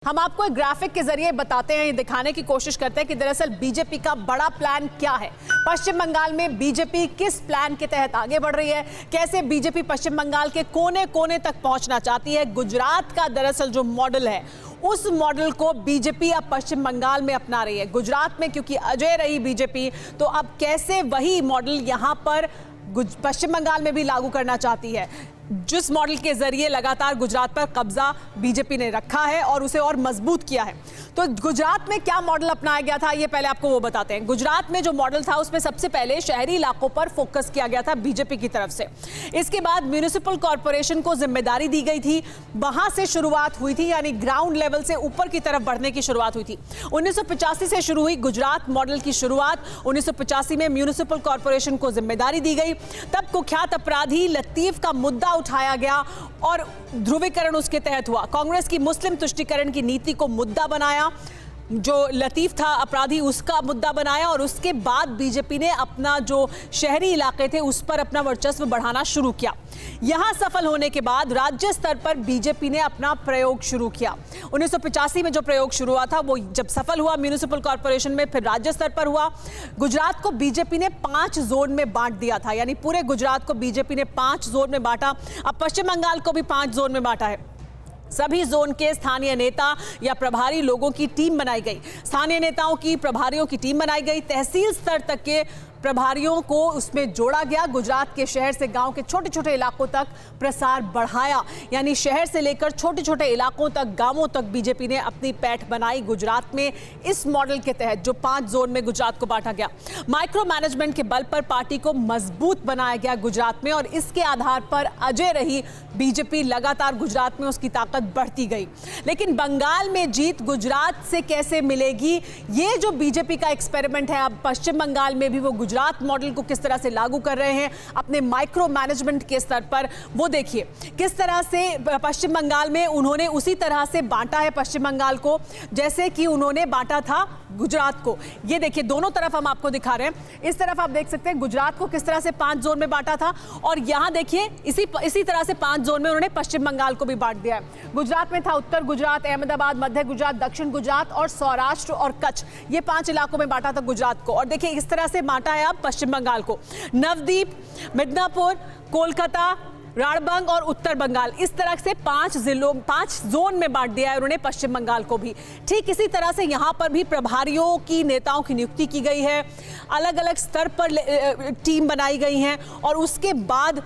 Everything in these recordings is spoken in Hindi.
हम आपको एक ग्राफिक के जरिए बताते हैं, दिखाने की कोशिश करते हैं कि दरअसल बीजेपी का बड़ा प्लान क्या है। पश्चिम बंगाल में बीजेपी किस प्लान के तहत आगे बढ़ रही है, कैसे बीजेपी पश्चिम बंगाल के कोने कोने तक पहुंचना चाहती है। गुजरात का दरअसल जो मॉडल है उस मॉडल को बीजेपी अब पश्चिम बंगाल में अपना रही है। गुजरात में क्योंकि अजय रही बीजेपी, तो अब कैसे वही मॉडल यहां पर पश्चिम बंगाल में भी लागू करना चाहती है। जिस मॉडल के जरिए लगातार गुजरात पर कब्जा बीजेपी ने रखा है और उसे और मजबूत किया है, तो गुजरात में क्या मॉडल अपनाया गया था ये पहले आपको वो बताते हैं। गुजरात में जो मॉडल था उसमें सबसे पहले शहरी इलाकों पर फोकस किया गया था बीजेपी की तरफ से। इसके बाद म्यूनिसिपल कॉर्पोरेशन को जिम्मेदारी दी गई थी, वहां से शुरुआत हुई थी, यानी ग्राउंड लेवल से ऊपर की तरफ बढ़ने की शुरुआत हुई थी। 1985 से शुरू हुई गुजरात मॉडल की शुरुआत। 1985 में म्यूनिसिपल कॉर्पोरेशन को जिम्मेदारी दी गई। तब कुख्यात अपराधी लतीफ का मुद्दा उठाया गया और ध्रुवीकरण उसके तहत हुआ। कांग्रेस की मुस्लिम तुष्टीकरण की नीति को मुद्दा बनाया, जो लतीफ था अपराधी उसका मुद्दा बनाया, और उसके बाद बीजेपी ने अपना जो शहरी इलाके थे उस पर अपना वर्चस्व बढ़ाना शुरू किया। यहां सफल होने के बाद राज्य स्तर पर बीजेपी ने अपना प्रयोग शुरू किया। 1985 में जो प्रयोग शुरू हुआ था वो जब सफल हुआ म्यूनिसिपल कॉर्पोरेशन में, फिर राज्य स्तर पर हुआ। गुजरात को बीजेपी ने 5 जोन में बांट दिया था, यानी पूरे गुजरात को बीजेपी ने 5 जोन में बांटा। अब पश्चिम बंगाल को भी 5 जोन में बांटा है। सभी जोन के स्थानीय नेता या प्रभारी लोगों की टीम बनाई गई। स्थानीय नेताओं की, प्रभारियों की टीम बनाई गई। तहसील स्तर तक के प्रभारियों को उसमें जोड़ा गया। गुजरात के शहर से गांव के छोटे छोटे इलाकों तक प्रसार बढ़ाया, यानी शहर से लेकर छोटे छोटे इलाकों तक, गांवों तक बीजेपी ने अपनी पैठ बनाई गुजरात में। इस मॉडल के तहत जो 5 जोन में गुजरात को बांटा गया, माइक्रो मैनेजमेंट के बल पर पार्टी को मजबूत बनाया गया गुजरात में, और इसके आधार पर अजय रही बीजेपी। लगातार गुजरात में उसकी ताकत बढ़ती गई। लेकिन बंगाल में जीत गुजरात से कैसे मिलेगी, ये जो बीजेपी का एक्सपेरिमेंट है, अब पश्चिम बंगाल में भी वो गुजरात मॉडल को किस तरह से लागू कर रहे हैं अपने माइक्रो मैनेजमेंट के स्तर पर, वो देखिए किस तरह से पश्चिम बंगाल में उन्होंने उसी तरह से बांटा है पश्चिम बंगाल को जैसे कि उन्होंने बांटा था गुजरात को। ये देखिए दोनों तरफ हम आपको दिखा रहे हैं। इस तरफ आप देख सकते हैं गुजरात को किस तरह से 5 जोन में बांटा था, और यहां देखिए इसी तरह से 5 जोन में उन्होंने पश्चिम बंगाल को भी बांट दिया है। गुजरात में था उत्तर गुजरात, अहमदाबाद, मध्य गुजरात, दक्षिण गुजरात और सौराष्ट्र और कच्छ। ये 5 इलाकों में बांटा था गुजरात को, और देखिए इस तरह से बांटा है अब पश्चिम बंगाल को। नवदीप, मिदनापुर, कोलकाता, राड़बंग और उत्तर बंगाल, इस तरह से 5 जोन में बांट दिया है उन्होंने पश्चिम बंगाल को भी। ठीक इसी तरह से यहां पर भी प्रभारियों की, नेताओं की नियुक्ति की गई है, अलग अलग स्तर पर टीम बनाई गई है, और उसके बाद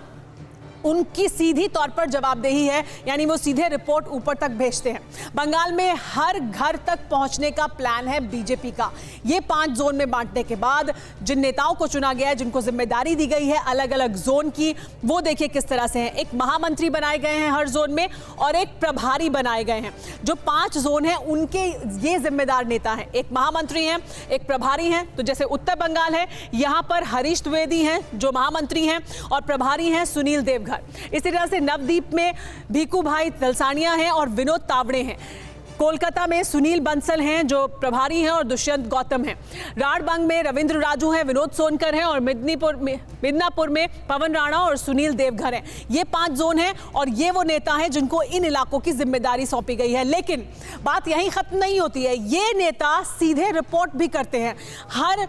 उनकी सीधी तौर पर जवाबदेही है, यानी वो सीधे रिपोर्ट ऊपर तक भेजते हैं। बंगाल में हर घर तक पहुंचने का प्लान है बीजेपी का। ये 5 जोन में बांटने के बाद जिन नेताओं को चुना गया है, जिनको जिम्मेदारी दी गई है अलग अलग जोन की, वो देखिए किस तरह से हैं। एक महामंत्री बनाए गए हैं हर जोन में, और एक प्रभारी बनाए गए हैं। जो 5 जोन हैं उनके ये जिम्मेदार नेता हैं, एक महामंत्री हैं, एक प्रभारी हैं। तो जैसे उत्तर बंगाल है, यहाँ पर हरीश द्विवेदी हैं जो महामंत्री हैं, और प्रभारी हैं सुनील देवघर। इसी तरह से नवदीप में भीखू भाई दलसानिया हैं और विनोद तावड़े हैं। कोलकाता में सुनील बंसल हैं जो प्रभारी हैं, और दुष्यंत गौतम हैं। राड़बंग में रविंद्र राजू हैं, विनोद सोनकर हैं, और मिदनापुर में पवन राणा और सुनील देवघर हैं। ये 5 जोन हैं, और ये वो नेता हैं जिनको इन इलाकों की जिम्मेदारी सौंपी गई है। लेकिन बात यहीं खत्म नहीं होती है, ये नेता सीधे रिपोर्ट भी करते हैं। हर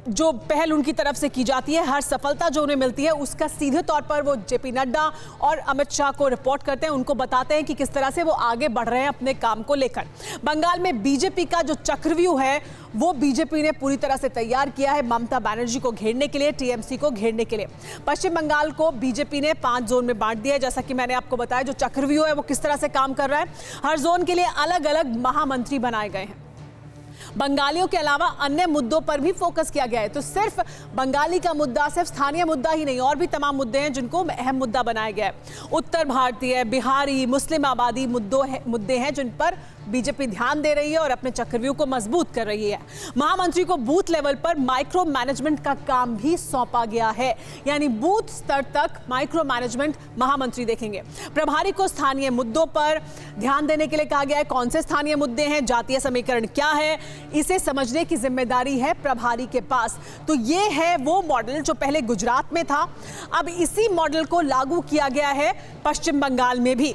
जो पहल उनकी तरफ से की जाती है, हर सफलता जो उन्हें मिलती है, उसका सीधे तौर पर वो जेपी नड्डा और अमित शाह को रिपोर्ट करते हैं, उनको बताते हैं कि किस तरह से वो आगे बढ़ रहे हैं अपने काम को लेकर। बंगाल में बीजेपी का जो चक्रव्यूह है वो बीजेपी ने पूरी तरह से तैयार किया है ममता बनर्जी को घेरने के लिए, टीएमसी को घेरने के लिए। पश्चिम बंगाल को बीजेपी ने 5 जोन में बांट दिया है। जैसा कि मैंने आपको बताया, जो चक्रव्यूह है वो किस तरह से काम कर रहा है। हर जोन के लिए अलग अलग महामंत्री बनाए गए हैं। बंगालियों के अलावा अन्य मुद्दों पर भी फोकस किया गया है। तो सिर्फ बंगाली का मुद्दा, सिर्फ स्थानीय मुद्दा ही नहीं, और भी तमाम मुद्दे हैं जिनको अहम मुद्दा बनाया गया है। उत्तर भारतीय, बिहारी, मुस्लिम आबादी मुद्दे हैं जिन पर बीजेपी ध्यान दे रही है और अपने चक्रव्यूह को मजबूत कर रही है। महामंत्री को बूथ लेवल पर माइक्रो मैनेजमेंट का काम भी सौंपा गया है, यानी बूथ स्तर तक माइक्रो मैनेजमेंट महामंत्री देखेंगे। प्रभारी को स्थानीय मुद्दों पर ध्यान देने के लिए कहा गया है। कौन से स्थानीय मुद्दे हैं, जातीय समीकरण क्या है, इसे समझने की जिम्मेदारी है प्रभारी के पास। तो ये है वो मॉडल जो पहले गुजरात में था, अब इसी मॉडल को लागू किया गया है पश्चिम बंगाल में भी।